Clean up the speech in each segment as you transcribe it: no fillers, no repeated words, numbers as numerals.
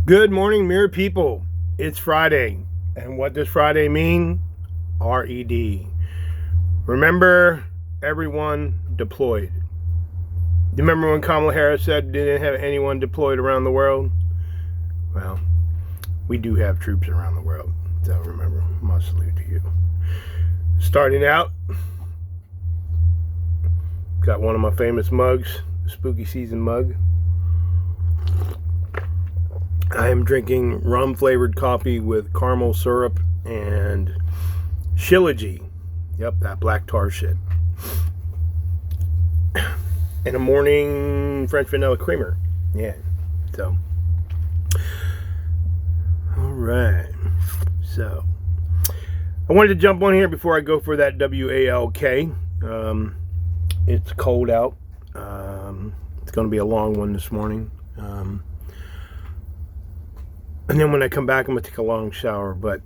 Good morning, Mirror People. It's Friday. And what does Friday mean? RED. Remember, everyone deployed. You remember when Kamala Harris said didn't have anyone deployed around the world? Well, we do have troops around the world. So remember, my salute to you. Starting out, got one of my famous mugs, the Spooky Season mug. I am drinking rum-flavored coffee with caramel syrup and Shilajit. Yep, that black tar shit. And a morning French vanilla creamer. Yeah, so. Alright. So, I wanted to jump on here before I go for that WALK. It's cold out. It's going to be a long one this morning. And then when I come back, I'm going to take a long shower. But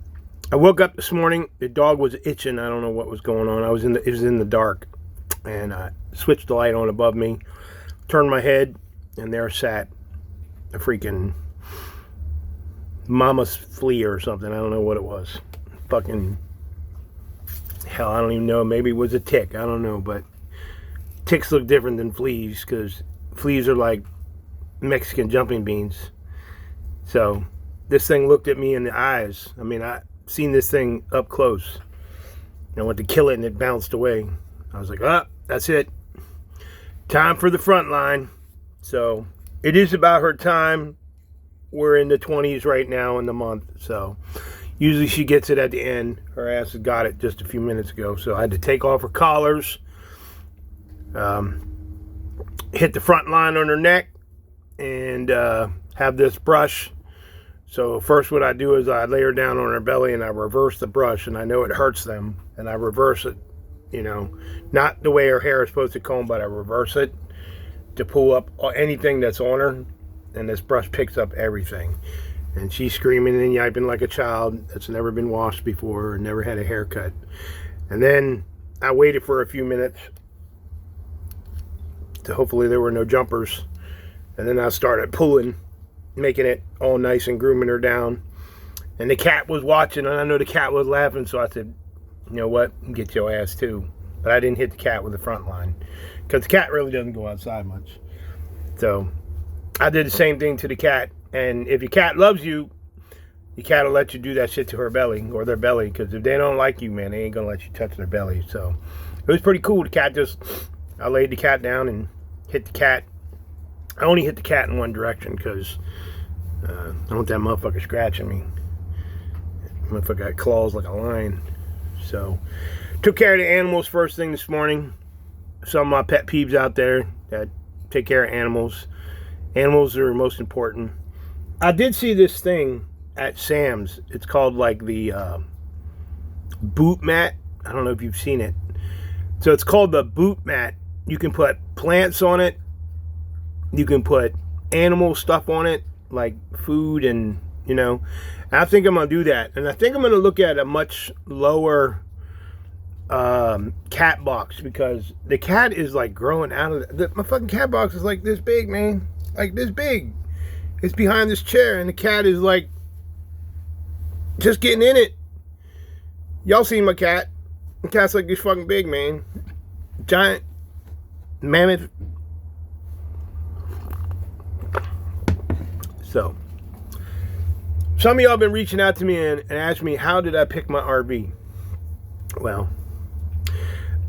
I woke up this morning. The dog was itching. I don't know what was going on. It was in the dark. And I switched the light on above me. Turned my head. And there sat a freaking mama's flea or something. I don't know what it was. Fucking hell, I don't even know. Maybe it was a tick. I don't know. But ticks look different than fleas. Because fleas are like Mexican jumping beans. So this thing looked at me in the eyes. I mean, I seen this thing up close. I went to kill it and it bounced away. I was like, that's it. Time for the front line. So it is about her time. We're in the 20s right now in the month. So usually she gets it at the end. Her ass has got it just a few minutes ago. So I had to take off her collars. Hit the front line on her neck. And have this brush. So first what I do is I lay her down on her belly and I reverse the brush, and I know it hurts them, and I reverse it, not the way her hair is supposed to comb, but I reverse it to pull up anything that's on her, and this brush picks up everything. And she's screaming and yiping like a child that's never been washed before and never had a haircut. And then I waited for a few minutes to hopefully there were no jumpers, and then I started pulling, making it all nice and grooming her down. And the cat was watching, and I know the cat was laughing, so I said, you know what, get your ass too. But I didn't hit the cat with the front line, because the cat really doesn't go outside much. So I did the same thing to the cat. And if your cat loves you, the cat will let you do that shit to her belly, or their belly, because if they don't like you, man, they ain't gonna let you touch their belly. So it was pretty cool. I laid the cat down and hit the cat. I only hit the cat in one direction because I don't want that motherfucker scratching me. Motherfucker got claws like a lion. So, took care of the animals first thing this morning. Some of my pet peeves out there that take care of animals. Animals are most important. I did see this thing at Sam's. It's called like the boot mat. I don't know if you've seen it. So it's called the boot mat. You can put plants on it. You can put animal stuff on it, like food and, I think I'm going to do that. And I think I'm going to look at a much lower cat box, because the cat is like growing out of my fucking cat box is like this big, man. Like this big. It's behind this chair, and the cat is like just getting in it. Y'all seen my cat. The cat's like this fucking big, man. Giant mammoth. So, some of y'all have been reaching out to me and asked me, how did I pick my RV? Well,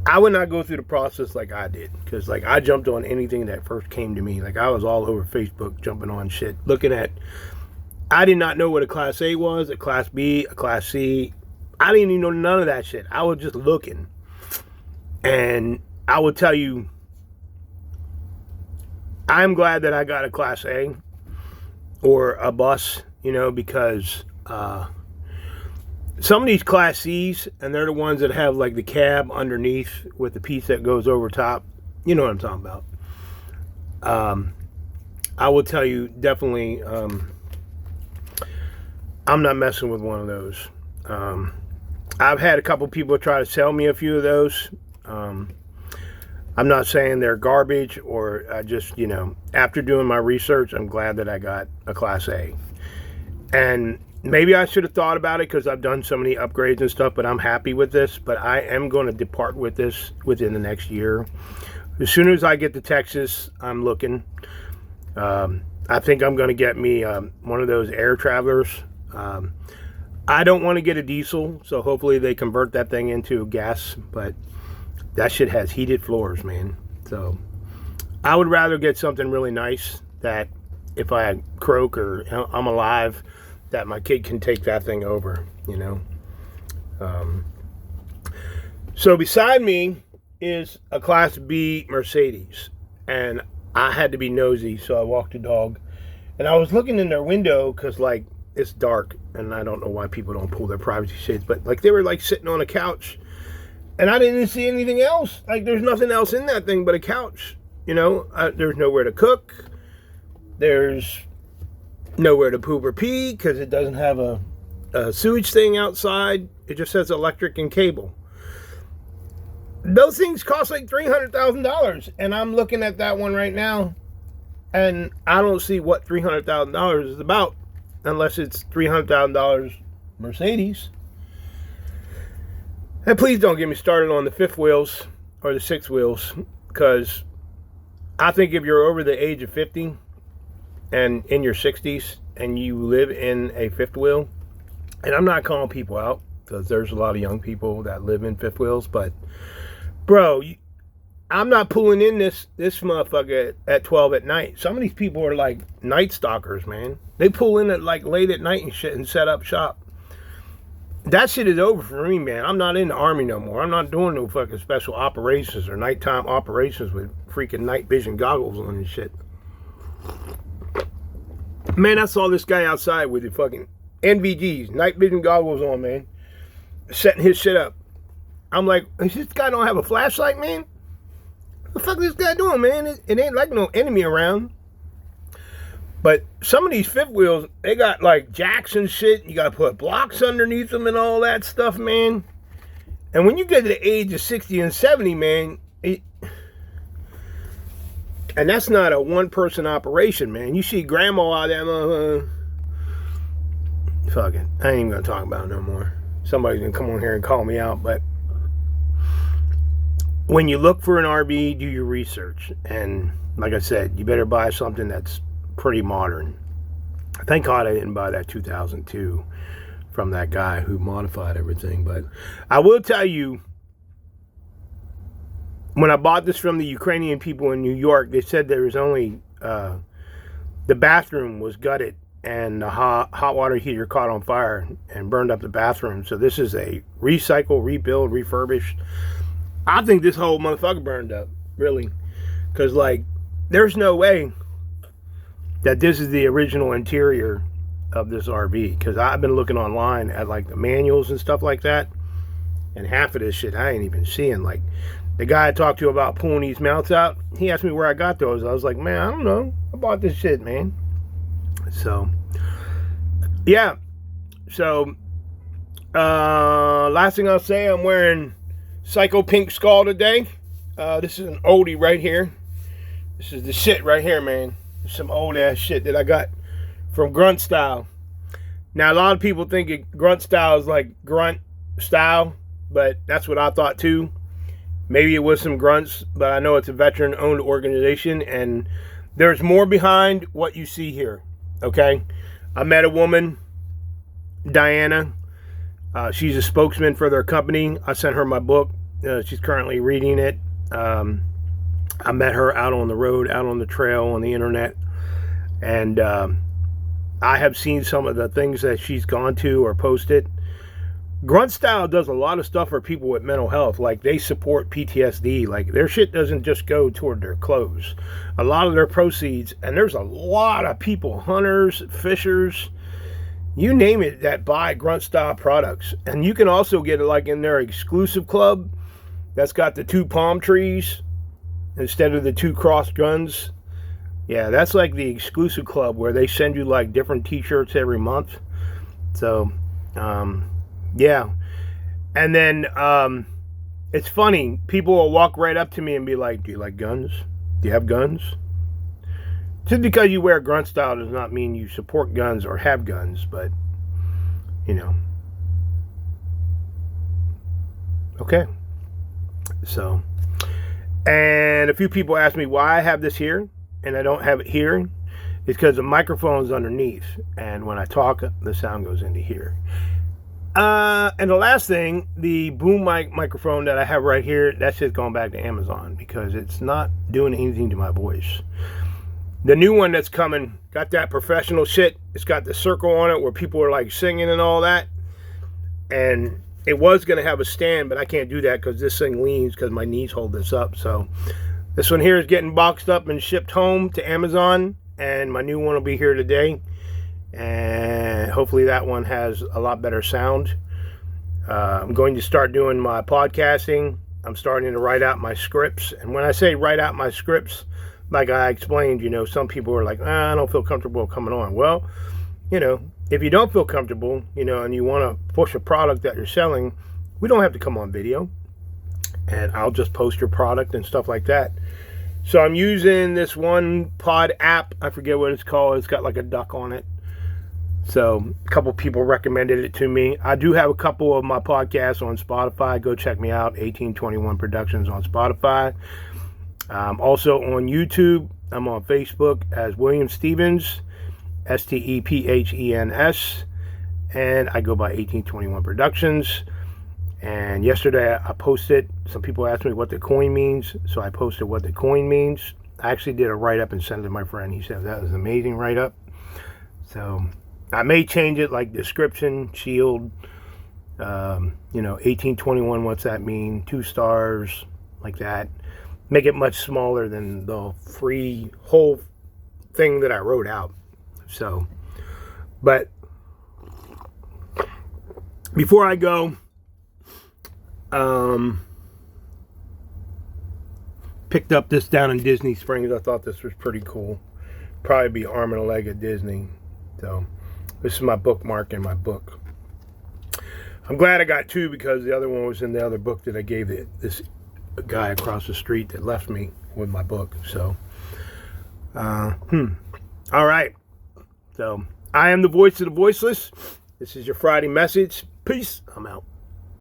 I would not go through the process like I did, because like I jumped on anything that first came to me. Like I was all over Facebook jumping on shit, looking at, I did not know what a Class A was, a Class B, a Class C. I didn't even know none of that shit. I was just looking. And I will tell you, I'm glad that I got a Class A. Or a bus, because some of these Class C's, and they're the ones that have like the cab underneath with the piece that goes over top. You know what I'm talking about. I will tell you, definitely, I'm not messing with one of those. I've had a couple people try to sell me a few of those. I'm not saying they're garbage, or I just, after doing my research, I'm glad that I got a Class A. And maybe I should have thought about it because I've done so many upgrades and stuff, but I'm happy with this. But I am going to depart with this within the next year. As soon as I get to Texas, I'm looking. I think I'm going to get me one of those Air Travelers. I don't want to get a diesel, so hopefully they convert that thing into gas. But that shit has heated floors, man. So I would rather get something really nice that if I croak or I'm alive, that my kid can take that thing over, you know. So beside me is a Class B Mercedes, and I had to be nosy, so I walked the dog, and I was looking in their window because, like, it's dark, and I don't know why people don't pull their privacy shades, but, like, they were, like, sitting on a couch, and I didn't see anything else. Like, there's nothing else in that thing but a couch, you know. There's nowhere to cook. There's nowhere to poop or pee because it doesn't have a sewage thing outside. It just has electric and cable. Those things cost like $300,000, and I'm looking at that one right now, and I don't see what $300,000 is about unless it's $300,000 Mercedes. And please don't get me started on the fifth wheels or the sixth wheels, because I think if you're over the age of 50 and in your 60s and you live in a fifth wheel, and I'm not calling people out because there's a lot of young people that live in fifth wheels, but bro, I'm not pulling in this motherfucker at 12 at night. Some of these people are like night stalkers, man. They pull in at like late at night and shit and set up shop. That shit is over for me, man. I'm not in the Army no more. I'm not doing no fucking special operations or nighttime operations with freaking night vision goggles on and shit. Man, I saw this guy outside with the fucking NVGs, night vision goggles on, man, setting his shit up. I'm like, this guy don't have a flashlight, man? What the fuck is this guy doing, man? It ain't like no enemy around. But some of these fifth wheels, they got like jacks and shit. You got to put blocks underneath them and all that stuff, man. And when you get to the age of 60 and 70, man, and that's not a one-person operation, man. You see grandma out there, fuck it. I ain't even going to talk about it no more. Somebody's going to come on here and call me out, but when you look for an RV, do your research. And like I said, you better buy something that's pretty modern. Thank God I didn't buy that 2002 from that guy who modified everything. But I will tell you, when I bought this from the Ukrainian people in New York, they said there was only, the bathroom was gutted and the hot water heater caught on fire and burned up the bathroom. So this is a recycle, rebuild, refurbished. I think this whole motherfucker burned up, really. Because, like, there's no way that this is the original interior of this RV. Because I've been looking online at, like, the manuals and stuff like that. And half of this shit I ain't even seeing. Like, the guy I talked to about pulling these mounts out, he asked me where I got those. I was like, man, I don't know. I bought this shit, man. So, yeah. So, last thing I'll say, I'm wearing Psycho Pink Skull today. This is an oldie right here. This is the shit right here, man. It's some old ass shit that I got from Grunt Style. Now, a lot of people think Grunt Style is like grunt style, but that's what I thought too. Maybe it was some grunts, but I know it's a veteran-owned organization, and there's more behind what you see here, okay? I met a woman, Diana. She's a spokesman for their company. I sent her my book. She's currently reading it. I met her out on the road, out on the trail, on the internet. And I have seen some of the things that she's gone to or posted. Grunt Style does a lot of stuff for people with mental health. Like, they support PTSD. Like, their shit doesn't just go toward their clothes. A lot of their proceeds, and there's a lot of people, hunters, fishers, you name it, that buy Grunt Style products. And you can also get it like in their exclusive club that's got the 2 palm trees instead of the 2 crossed guns. Yeah, that's like the exclusive club where they send you like different t-shirts every month. So, yeah. And then it's funny. People will walk right up to me and be like, do you like guns? Do you have guns? Just because you wear grunt style does not mean you support guns or have guns, but, you know. Okay. So, and a few people ask me why I have this here and I don't have it here. It's because the microphone's underneath, and when I talk, the sound goes into here. And the last thing, the boom mic microphone that I have right here, that's just going back to Amazon because it's not doing anything to my voice. The new one that's coming got that professional shit. It's got the circle on it where people are like singing and all that. And it was going to have a stand, but I can't do that because this thing leans because my knees hold this up. So this one here is getting boxed up and shipped home to Amazon. And my new one will be here today. And hopefully that one has a lot better sound. I'm going to start doing my podcasting. I'm starting to write out my scripts. And when I say write out my scripts, like I explained, you know, some people are like, I don't feel comfortable coming on. Well, you know, if you don't feel comfortable, you know, and you want to push a product that you're selling, we don't have to come on video. And I'll just post your product and stuff like that. So I'm using this one pod app. I forget what it's called. It's got like a duck on it. So a couple people recommended it to me. I do have a couple of my podcasts on Spotify. Go check me out. 1821 Productions on Spotify. Also on YouTube. I'm on Facebook as William Stephens, Stephens. And I go by 1821 Productions. And yesterday I posted, some people asked me what the coin means, so I posted what the coin means. I actually did a write-up and sent it to my friend. He said that was an amazing write-up. So I may change it, like description, shield, you know, 1821, what's that mean? 2 stars, like that. Make it much smaller than the free whole thing that I wrote out. So, but before I go, picked up this down in Disney Springs. I thought this was pretty cool. Probably be arm and a leg at Disney. So this is my bookmark in my book. I'm glad I got 2 because the other one was in the other book that I gave this guy across the street that left me with my book. So, all right. So I am the voice of the voiceless. This is your Friday message. Peace. I'm out.